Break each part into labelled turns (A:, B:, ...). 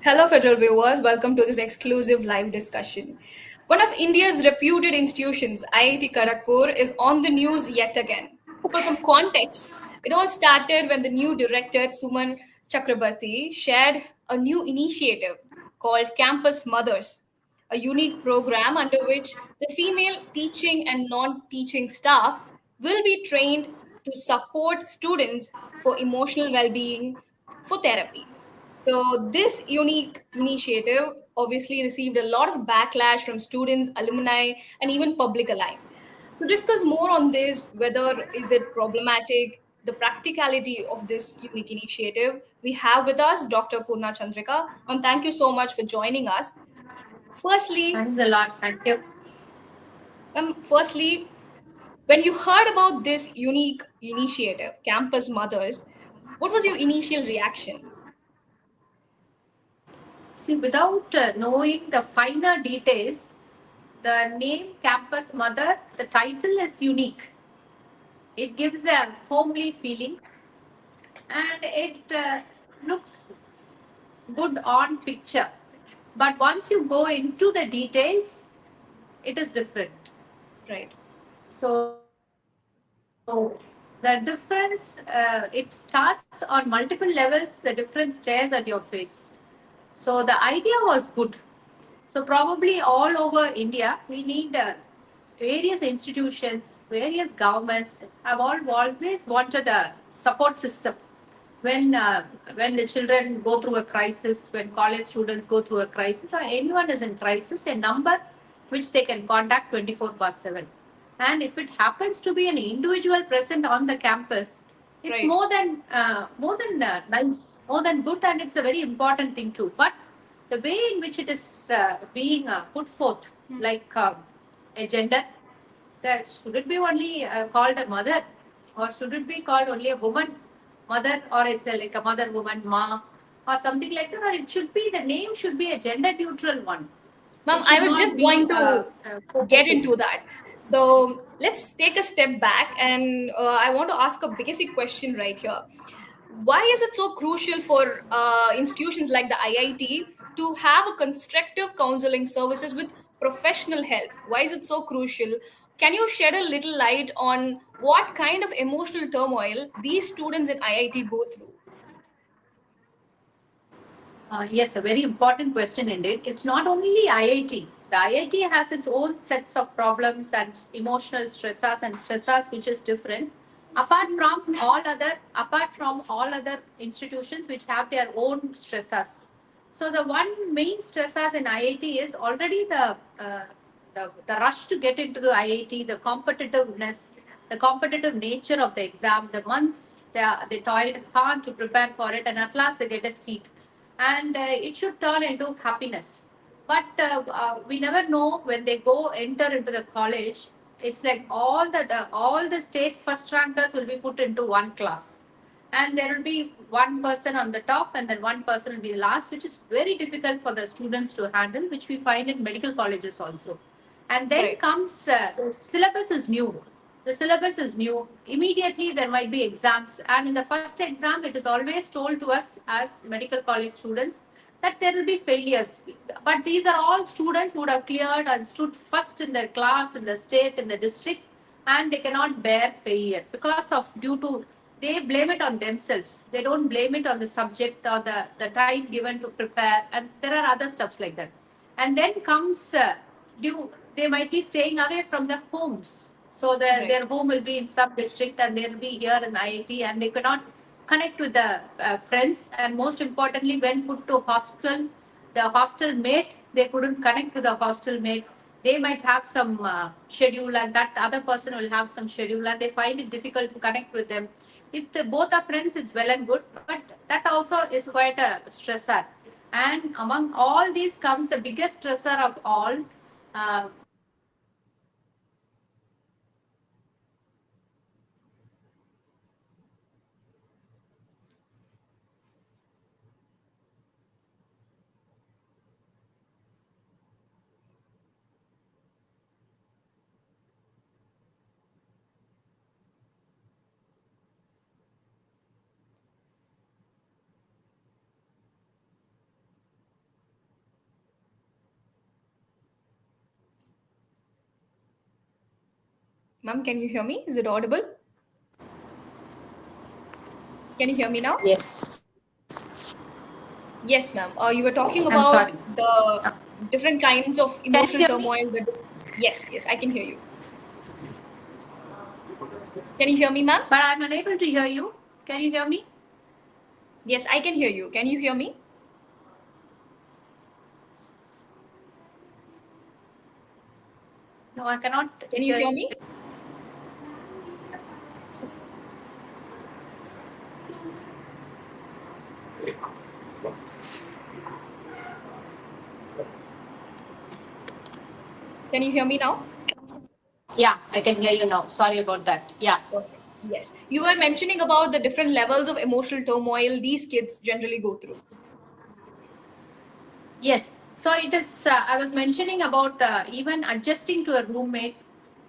A: Hello, federal viewers. Welcome to this exclusive live discussion. One of India's reputed institutions, IIT Kharagpur, is on the news yet again. For some context, it all started when the new director, Suman Chakrabarti, shared a new initiative called Campus Mothers, a unique program under which the female teaching and non teaching staff will be trained to support students for emotional well being for therapy. So, this unique initiative obviously received a lot of backlash from students, alumni, and even public alike. To discuss more on this, whether is it problematic, the practicality of this unique initiative, we have with us Dr. Poorna Chandrika, and thank you so much for joining us. Firstly,
B: Thanks a lot. Thank you.
A: firstly, when you heard about this unique initiative, Campus Mothers, what was your initial reaction?
B: See, without knowing the finer details, the name Campus Mother, the title is unique. It gives a homely feeling and it looks good on picture. But once you go into the details, it is different.
A: Right.
B: So the difference, it starts on multiple levels, the difference stares at your face. So the idea was good. So probably all over India, we need various institutions, various governments have all always wanted a support system when the children go through a crisis, when college students go through a crisis, or anyone is in crisis, a number which they can contact 24/7. And if it happens to be an individual present on the campus, it's
A: Right.
B: more than nice, more than good, and it's a very important thing too. But the way in which it is being put forth, like a gender, that should it be only called a mother, or should it be called only a woman mother, or it's like a mother woman ma, or something like that, or it should be the name should be a gender neutral one.
A: Ma'am,
B: It
A: I
B: should
A: was
B: not
A: just
B: be
A: going to get
B: focusing.
A: into that. So let's take a step back, and I want to ask a basic question right here. Why is it so crucial for institutions like the IIT to have a constructive counseling services with professional help? Why is it so crucial? Can you shed a little light on what kind of emotional turmoil these students in IIT go through?
B: Yes, a very important question indeed. It's not only IIT. The IIT has its own sets of problems and emotional stressors which is different. Apart from all other institutions which have their own stressors. So the one main stressors in IIT is already the rush to get into the IIT, the competitiveness, the competitive nature of the exam, the months they toiled hard to prepare for it, and at last they get a seat, and it should turn into happiness. But we never know when they go enter into the college. It's like all the state first rankers will be put into one class, and there will be one person on the top and then one person will be last, which is very difficult for the students to handle, which we find in medical colleges also. And then
A: Right.
B: comes the syllabus is new. Immediately there might be exams, and in the first exam it is always told to us as medical college students that there will be failures. But these are all students who would have cleared and stood first in their class, in the state, in the district, and they cannot bear failure because of due to they blame it on themselves. They don't blame it on the subject or the time given to prepare, and there are other stuffs like that. And then comes they might be staying away from their homes. So
A: Right.
B: their home will be in some district and they'll be here in IIT, and they cannot connect with the friends. And most importantly, when put to hostel, the hostel mate, they couldn't connect with the hostel mate. They might have some schedule, and that other person will have some schedule, and they find it difficult to connect with them. If the both are friends, it's well and good, but that also is quite a stressor. And among all these comes the biggest stressor of all, which is the
A: Ma'am, can you hear me? Is it audible? Can you hear me now?
B: Yes.
A: Yes, ma'am. You were talking
B: I'm
A: about
B: sorry.
A: the different kinds of
B: Can you
A: emotional
B: hear me?
A: turmoil. Yes, yes, I can hear you. Can you hear me, ma'am?
B: But I'm unable to hear you. Can you hear me?
A: Yes, I can hear you. Can you hear me?
B: No, I cannot
A: Can you
B: hear
A: hear
B: you.
A: me? Can you hear me now?
B: Yeah, I can hear you now. Sorry about that. Yeah.
A: Perfect. Yes. You were mentioning about the different levels of emotional turmoil these kids generally go through.
B: Yes. So it is, I was mentioning about even adjusting to a roommate,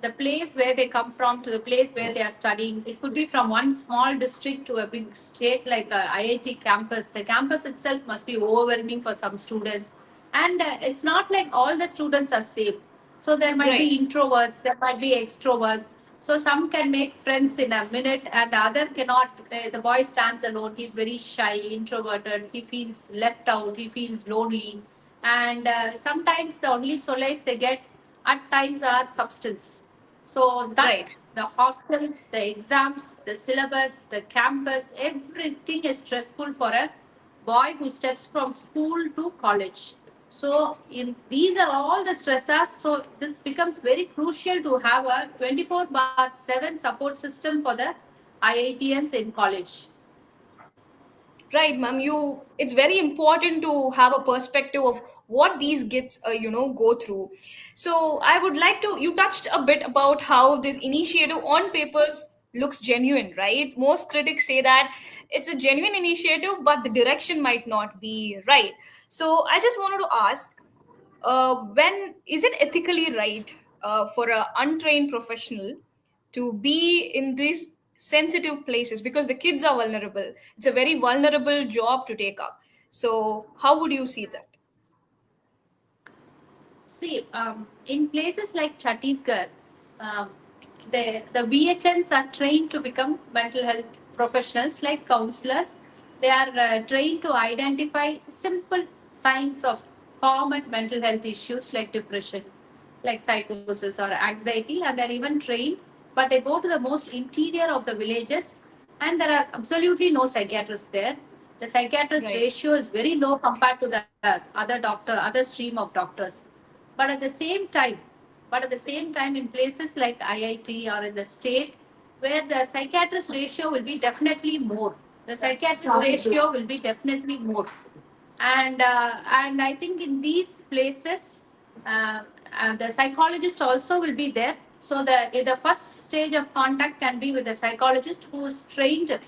B: the place where they come from to the place where they are studying. It could be from one small district to a big state like IIT campus. The campus itself must be overwhelming for some students. And it's not like all the students are same. So there might
A: Right,
B: be introverts, there might be extroverts. So some can make friends in a minute, and the other cannot. The boy stands alone. He's very shy, introverted. He feels left out. He feels lonely, and sometimes the only solace they get at times are substance. So
A: right.
B: that the hostel, the exams, the syllabus, the campus, everything is stressful for a boy who steps from school to college. So in these are all the stressors. So this becomes very crucial to have a 24/7 support system for the IITians in college.
A: Right, ma'am. It's very important to have a perspective of what these kids, go through. So I would like to. You touched a bit about how this initiative on papers looks genuine, right? Most critics say that it's a genuine initiative, but the direction might not be right. So I just wanted to ask, when is it ethically right for an untrained professional to be in these sensitive places, because the kids are vulnerable? It's a very vulnerable job to take up. So how would you see that?
B: See, in places like Chhattisgarh, um, the VHNs are trained to become mental health professionals like counselors. They are trained to identify simple signs of common mental health issues like depression, like psychosis or anxiety, and they're even trained. But they go to the most interior of the villages, and there are absolutely no psychiatrists there. The psychiatrist
A: Right,
B: ratio is very low compared to the other stream of doctors. But at the same time, in places like IIT or in the state, where the psychiatrist ratio will be definitely more. The psychiatrist ratio will be definitely more, and I think in these places, uh, the psychologist also will be there. So the first stage of contact can be with the psychologist who is trained.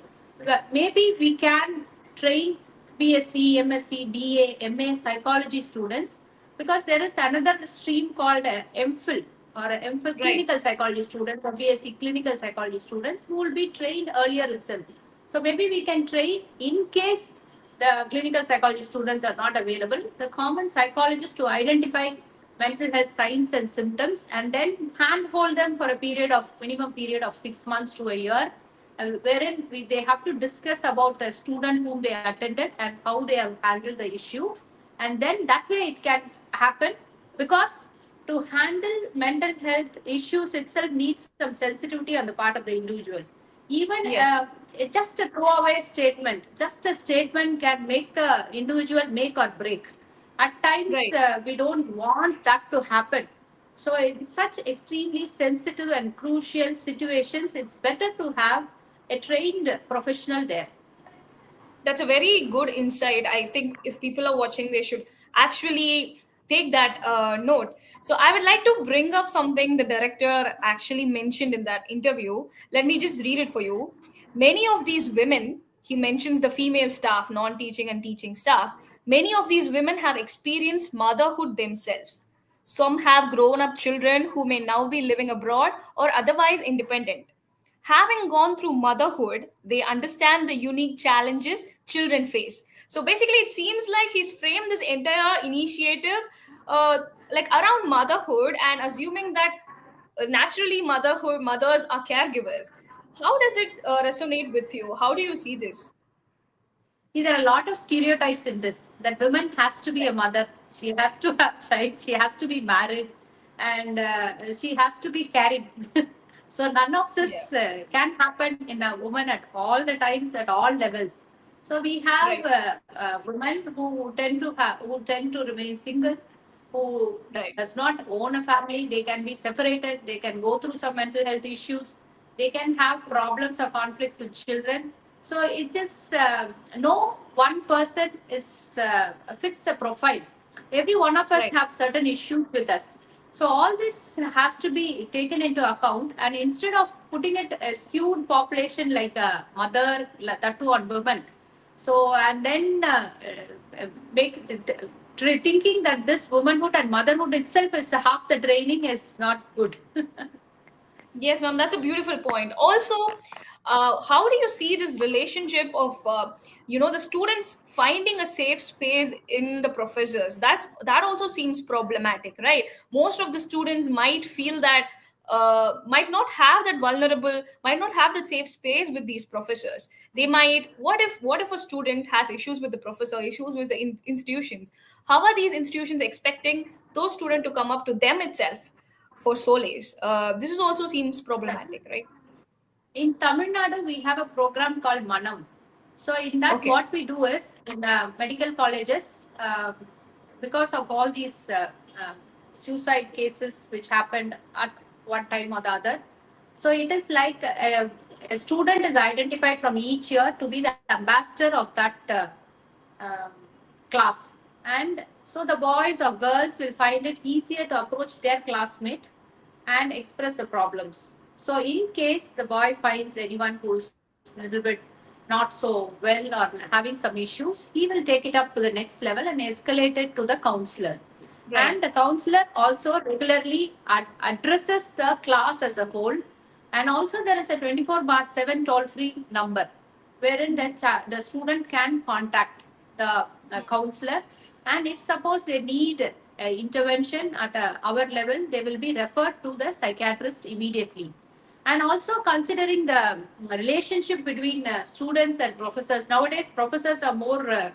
B: Maybe we can train BSc, MSc, BA, MA psychology students, because there is another stream called MPhil or MPhil
A: right.
B: clinical psychology students or BSc clinical psychology students who will be trained earlier itself. So maybe we can train in case the clinical psychology students are not available, the common psychologist to identify mental health signs and symptoms, and then handhold them for a period of minimum period of 6 months to a year, wherein they have to discuss about the student whom they attended and how they have handled the issue, and then that way it can happen, because to handle mental health issues itself needs some sensitivity on the part of the individual. Even
A: Yes,
B: just a throwaway statement, just a statement can make the individual make or break. At times,
A: right.
B: we don't want that to happen. So, in such extremely sensitive and crucial situations, it's better to have a trained professional there.
A: That's a very good insight. I think if people are watching, they should actually take that note. So I would like to bring up something the director actually mentioned in that interview. Let me just read it for you. Many of these women, he mentions the female staff, non-teaching and teaching staff, many of these women have experienced motherhood themselves. Some have grown up children who may now be living abroad or otherwise independent. Having gone through motherhood, they understand the unique challenges children face. So basically, it seems like he's framed this entire initiative uh, like around motherhood, and assuming that naturally mothers are caregivers. How does it resonate with you? How do you see this?
B: See, there are a lot of stereotypes in this. That woman has to be a
A: Right.
B: mother, she has to have child, she has to be married, and she has to be carried. So none of
A: Yeah.
B: this can happen in a woman at all the times, at all levels. So we have
A: Right.
B: women who tend to remain single, who
A: Right.
B: does not own a family. They can be separated. They can go through some mental health issues. They can have problems or conflicts with children. So it is no one person is fits a profile. Every one of us
A: Right.
B: have certain issues with us. So all this has to be taken into account, and instead of putting it a skewed population like a mother, that too on women, so and then make thinking that this womanhood and motherhood itself is half the draining is not good.
A: Yes, ma'am, that's a beautiful point. Also, how do you see this relationship of the students finding a safe space in the professors? That also seems problematic, right? Most of the students might feel that might not have that safe space with these professors. They might, what if a student has issues with the professor, issues with the institutions? How are these institutions expecting those students to come up to them itself for solace? This is also seems problematic, right?
B: In Tamil Nadu, we have a program called Manam. So in that,
A: Okay,
B: what we do is in medical colleges, because of all these suicide cases which happened at one time or the other. So it is like a student is identified from each year to be the ambassador of that um, class. And so the boys or girls will find it easier to approach their classmate and express the problems. So, in case the boy finds anyone who's a little bit not so well or having some issues, he will take it up to the next level and escalate it to the counselor. And
A: right,
B: the counselor also regularly addresses the class as a whole. And also, there is a 24/7 toll free number wherein the student can contact the counselor. And if suppose they need intervention at our level, they will be referred to the psychiatrist immediately. And also considering the relationship between students and professors. Nowadays, professors are more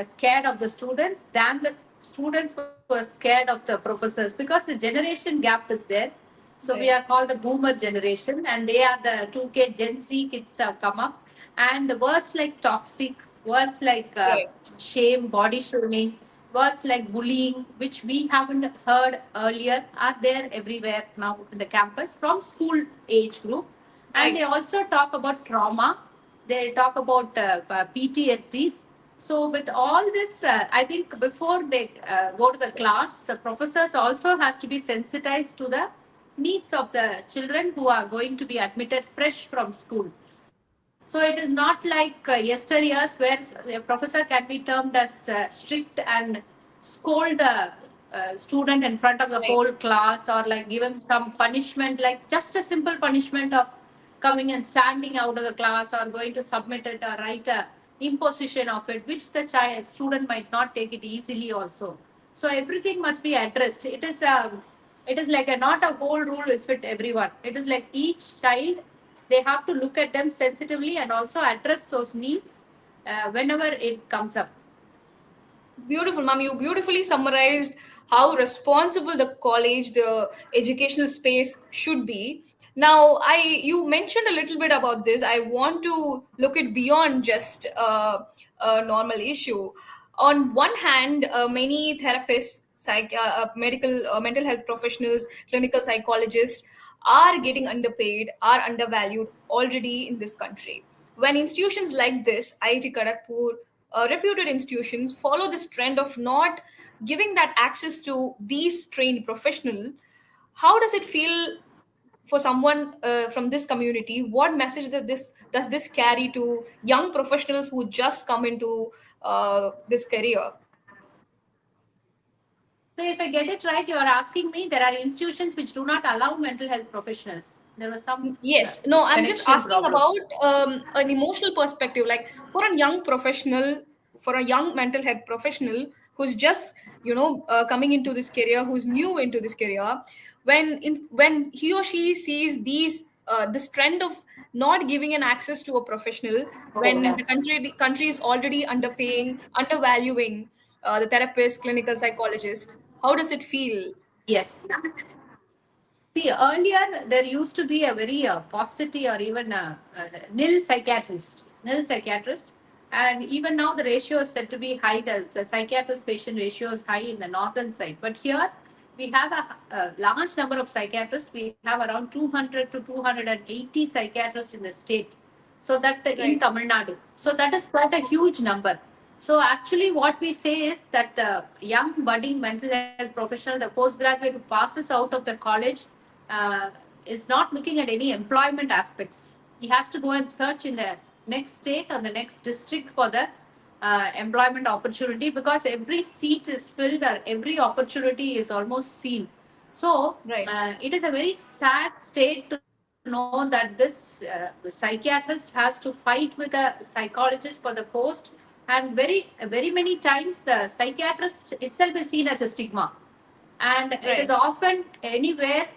B: scared of the students than the students were scared of the professors, because the generation gap is there. So we are
A: right,
B: called the boomer generation, and they are the 2K Gen Z kids have come up. And the words like toxic, words like
A: right,
B: shame, body shaming, words like bullying, which we haven't heard earlier, are there everywhere now in the campus from school age group. And they
A: right.
B: also talk about trauma. They talk about PTSDs. So with all this, I think before they go to the class, the professors also has to be sensitized to the needs of the children who are going to be admitted fresh from school. So it is not like yesteryears where a professor can be termed as strict and scold the student in front of the
A: Right.
B: whole class, or like give him some punishment, like just a simple punishment of coming and standing out of the class, or going to submit it or write a imposition of it, which the child student might not take it easily also. So everything must be addressed. It is like a not a whole rule will fit everyone. It is like each child, they have to look at them sensitively and also address those needs whenever it comes up.
A: Beautiful, ma'am. You beautifully summarized how responsible the college, the educational space should be. Now, you mentioned a little bit about this. I want to look it beyond just a normal issue. On one hand, many therapists, medical, mental health professionals, clinical psychologists are getting underpaid, are undervalued already in this country. When institutions like this, IIT Kharagpur, reputed institutions, follow this trend of not giving that access to these trained professionals, how does it feel for someone from this community? What message does this carry to young professionals who just come into this career?
B: So, if I get it right, you are asking me there are institutions which do not allow mental health professionals. There was some
A: Yes, no, I'm just
B: connection
A: asking
B: problem.
A: about an emotional perspective, like for a young professional, for a young mental health professional who's just coming into this career, who's new into this career, when he or she sees this trend of not giving an access to a professional,
B: Oh,
A: when
B: yeah.
A: the country is already underpaying, undervaluing the therapist, clinical psychologist, how does it feel?
B: Yes. See, earlier there used to be a very paucity or even nil psychiatrist, and even now the ratio is said to be high. The psychiatrist patient ratio is high in the northern side, but here we have a large number of psychiatrists. We have around 200 to 280 psychiatrists in the state. So that in
A: Right.
B: Tamil Nadu. So that is quite a huge number. So actually, what we say is that the young budding mental health professional, the postgraduate who passes out of the college, uh, is not looking at any employment aspects. He has to go and search in the next state or the next district for the employment opportunity, because every seat is filled or every opportunity is almost seen. So
A: Right.
B: it is a very sad state to know that this psychiatrist has to fight with a psychologist for the post, and very many times the psychiatrist itself is seen as a stigma, and it is
A: Right.
B: often anywhere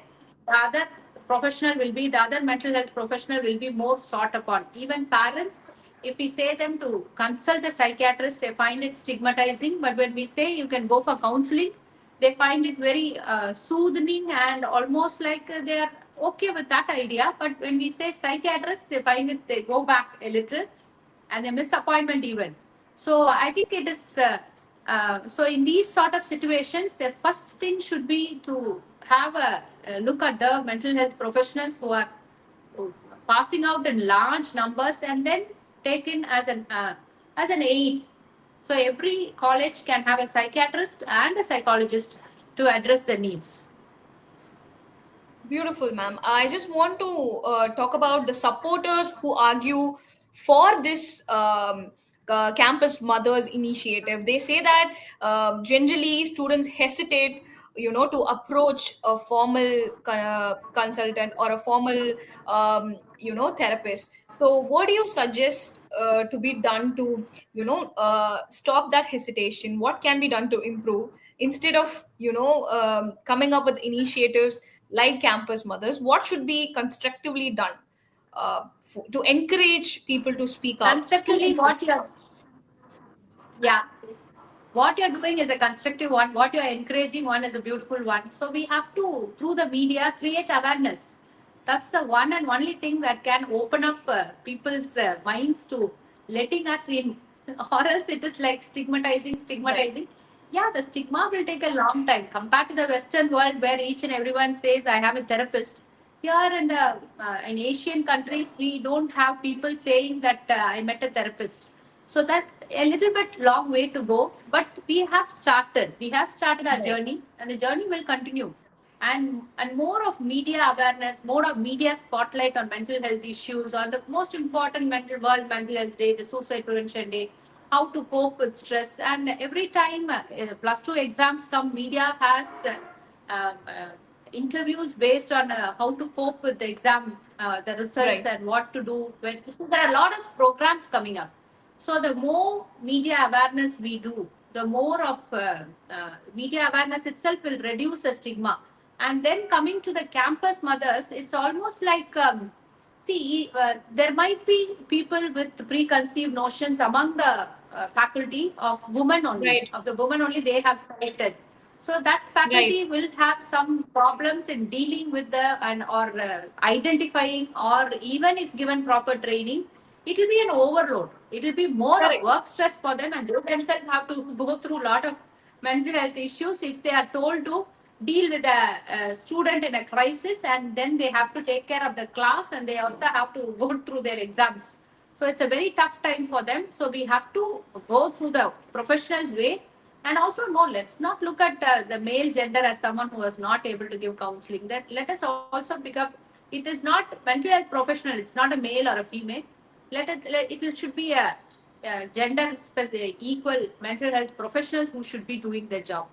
B: the other professional will be, the other mental health professional will be more sought upon. Even parents, if we say them to consult a psychiatrist, they find it stigmatizing, but when we say you can go for counseling, they find it very soothing and almost like they are okay with that idea. But when we say psychiatrist, they find it, they go back a little and they miss appointment even. So I think it is. So in these sort of situations, the first thing should be to have a look at the mental health professionals who are passing out in large numbers, and then taken as an aid. So every college can have a psychiatrist and a psychologist to address the needs.
A: Beautiful, ma'am. I just want to talk about the supporters who argue for this campus mothers initiative. They say that generally students hesitate, to approach a formal consultant or a formal, therapist. So, what do you suggest to be done to, stop that hesitation? What can be done to improve instead of, coming up with initiatives like campus mothers? What should be constructively done to encourage people to speak up,
B: Constructively,
A: students to
B: what
A: speak
B: you're,
A: up?
B: yeah, what you're doing is a constructive one, what you're encouraging one is a beautiful one. So we have to, through the media, create awareness. That's the one and only thing that can open up people's minds to letting us in or else it is like
A: Right.
B: stigmatizing. Yeah, the stigma will take a long time compared to the western world where each and everyone says I have a therapist. Here in the in Asian countries, we don't have people saying that I met a therapist. So that a little bit long way to go, but we have started. We have started our
A: Right.
B: journey, and the journey will continue. And more of media awareness, more of media spotlight on mental health issues, on the most important mental health day, the suicide prevention day, how to cope with stress, and every time plus two exams come, media has um, uh, interviews based on how to cope with the exam, the results,
A: Right.
B: and what to do when. So there are a lot of programs coming up. So the more media awareness we do, the more of media awareness itself will reduce the stigma. And then coming to the campus mothers, it's almost like see, there might be people with preconceived notions among the faculty
A: Right.
B: of the women only they have selected. So that
A: Right.
B: faculty will have some problems in dealing with the and or identifying, or even if given proper training, it will be an overload. It will be more of
A: Correct.
B: work stress for them, and they themselves have to go through a lot of mental health issues if they are told to deal with a student in a crisis, and then they have to take care of the class, and they also have to go through their exams. So it's a very tough time for them. So we have to go through the professionals way. And also, no, let's not look at the male gender as someone who was not able to give counseling. That let us also pick up. It is not mental health professional. It's not a male or a female. It should be a gender equal mental health professionals who should be doing their job.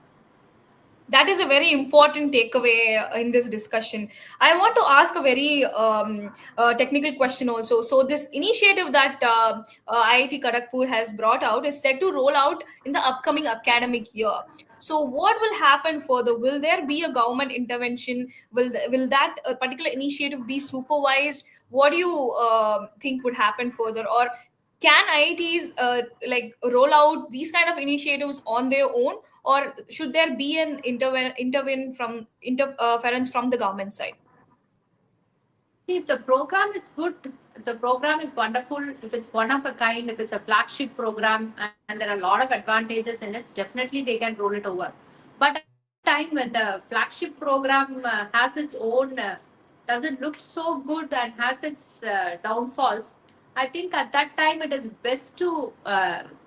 A: That is a very important takeaway in this discussion. I want to ask a very technical question also. So, this initiative that IIT Kharagpur has brought out is set to roll out in the upcoming academic year. So, what will happen further? Will there be a government intervention? Will that particular initiative be supervised? What do you think would happen further? Or can IITs like roll out these kind of initiatives on their own, or should there be an interference from the government side?
B: See, if the program is good, if the program is wonderful, if it's one of a kind, if it's a flagship program, and there are a lot of advantages in it, definitely they can roll it over. But at that time, when the flagship program has its own, doesn't look so good and has its downfalls, I think at that time it is best to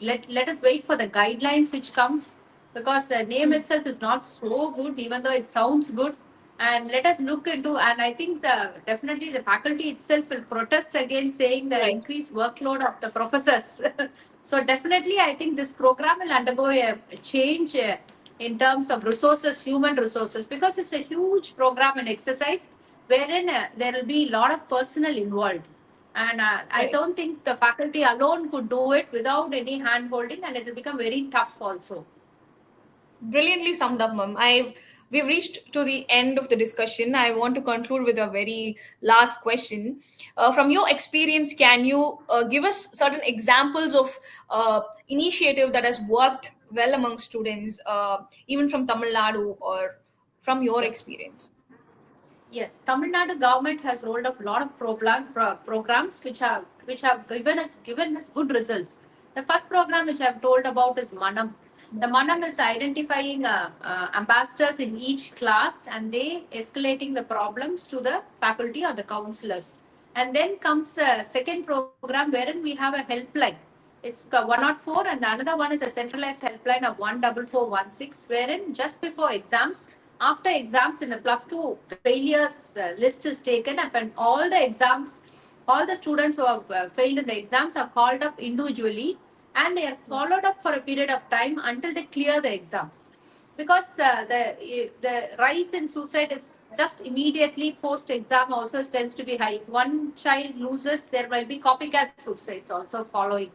B: let us wait for the guidelines which comes, because the name itself is not so good, even though it sounds good. And let us look into, and I think the definitely the faculty itself will protest against saying the
A: Right.
B: increased workload of the professors. So definitely I think this program will undergo a change in terms of resources, human resources, because it's a huge program and exercise wherein there will be a lot of personnel involved. And I
A: Correct.
B: don't think the faculty alone could do it without any hand holding, and it will become very tough also.
A: Brilliantly summed up, ma'am. We've reached to the end of the discussion. I want to conclude with a very last question. From your experience, can you give us certain examples of initiative that has worked well among students, even from Tamil Nadu, or from your
B: Yes.
A: experience?
B: Yes, Tamil Nadu government has rolled up a lot of programs which have given us good results. The first program which I have told about is Manam. The Manam is identifying ambassadors in each class, and they escalating the problems to the faculty or the counselors. And then comes a second program wherein we have a helpline. It's 104, and the another one is a centralized helpline of 14416, wherein just before exams, after exams in the plus two failures list is taken up, and all the exams, all the students who have failed in the exams are called up individually, and they are followed up for a period of time until they clear the exams. Because the rise in suicide is just immediately post exam also tends to be high. If one child loses, there will be copycat suicides also following.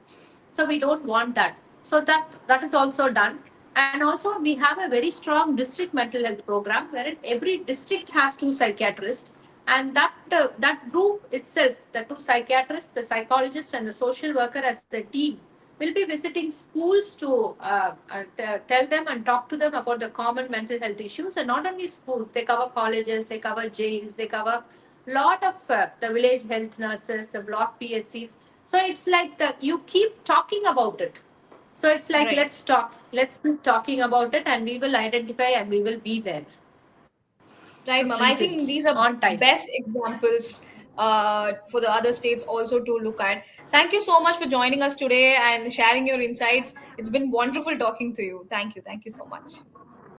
B: So we don't want that. So that is also done. And also we have a very strong district mental health program wherein every district has two psychiatrists, and that group itself, the two psychiatrists, the psychologist, and the social worker as a team will be visiting schools to tell them and talk to them about the common mental health issues. And not only schools, they cover colleges, they cover jails, they cover lot of the village health nurses, the block PHCs. So it's like you keep talking about it. So it's like,
A: Right.
B: let's talk, let's keep talking about it, and we will identify and we will be there to
A: Right,
B: treat
A: ma'am. I
B: it
A: think these are
B: on time.
A: best examples for the other states also to look at. Thank you so much for joining us today and sharing your insights. It's been wonderful talking to you. Thank you. Thank you so much.